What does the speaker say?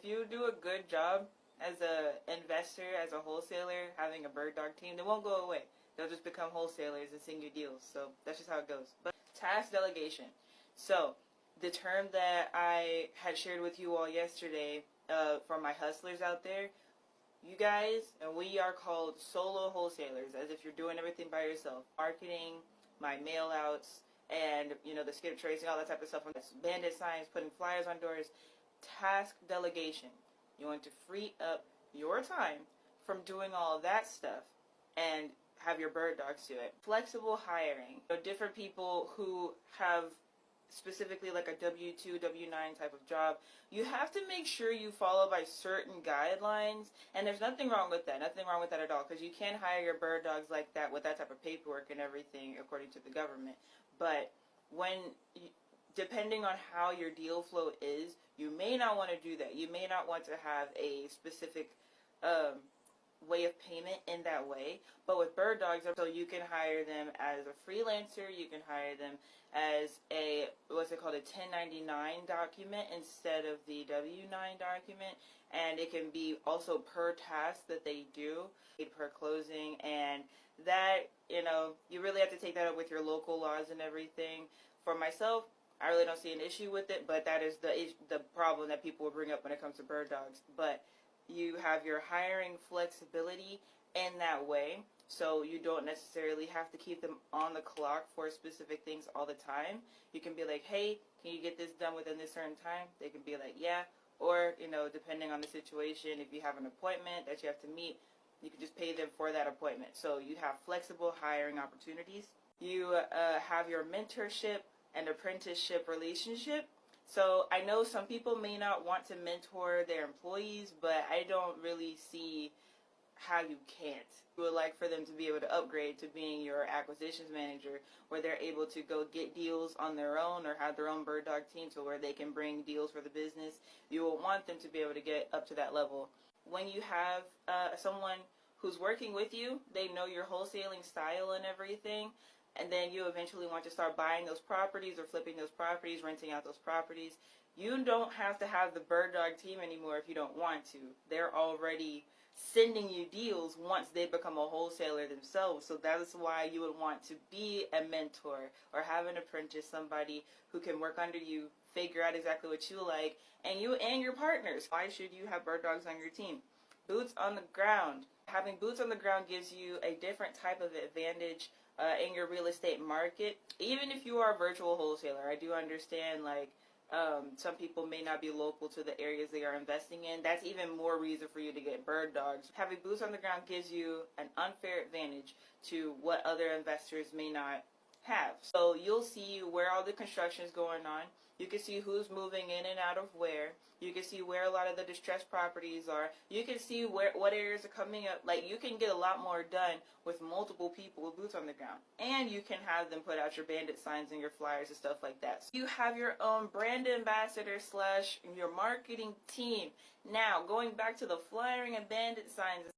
you do a good job as a investor, as a wholesaler, having a bird dog team, they won't go away. They'll just become wholesalers and send you deals. So that's just how it goes. But task delegation. So the term that I had shared with you all yesterday, for my hustlers out there, you guys, and we are called solo wholesalers, as if you're doing everything by yourself. Marketing, my mail outs, and the skip tracing, all that type of stuff. Bandit signs, putting flyers on doors. Task delegation. You want to free up your time from doing all of that stuff and have your bird dogs do it. Flexible hiring. Different people who have specifically like a W-2, W-9 type of job, you have to make sure you follow by certain guidelines, and there's nothing wrong with that, at all, because you can hire your bird dogs like that with that type of paperwork and everything according to the government. But depending on how your deal flow is, you may not want to do that. You may not want to have a specific way of payment in that way. But with bird dogs, so you can hire them as a freelancer, you can hire them as a, what's it called, a 1099 document instead of the W-9 document. And it can be also per task that they do, per closing, and that, you really have to take that up with your local laws and everything. For myself, I really don't see an issue with it, but that is the problem that people will bring up when it comes to bird dogs. But you have your hiring flexibility in that way, so you don't necessarily have to keep them on the clock for specific things all the time. You can be like, hey, can you get this done within this certain time? They can be like, yeah. Or, depending on the situation, if you have an appointment that you have to meet, you can just pay them for that appointment. So you have flexible hiring opportunities. You have your mentorship and apprenticeship relationship. So I know some people may not want to mentor their employees, but I don't really see how you can't. You would like for them to be able to upgrade to being your acquisitions manager, where they're able to go get deals on their own or have their own bird dog team, so where they can bring deals for the business. You will want them to be able to get up to that level. When you have someone who's working with you, they know your wholesaling style and everything, and then you eventually want to start buying those properties or flipping those properties, renting out those properties. You don't have to have the bird dog team anymore if you don't want to. They're already sending you deals once they become a wholesaler themselves. So that is why you would want to be a mentor or have an apprentice, somebody who can work under you, figure out exactly what you like, and you and your partners. Why should you have bird dogs on your team? Boots on the ground. Having boots on the ground gives you a different type of advantage in your real estate market. Even if you are a virtual wholesaler, I do understand some people may not be local to the areas they are investing in. That's even more reason for you to get bird dogs. Having boots on the ground gives you an unfair advantage to what other investors may not have. So you'll see where all the construction is going on. You can see who's moving in and out of where. You can see where a lot of the distressed properties are. You can see what areas are coming up. Like, you can get a lot more done with multiple people with boots on the ground. And you can have them put out your bandit signs and your flyers and stuff like that. So you have your own brand ambassador / your marketing team. Now, going back to the flyering and bandit signs,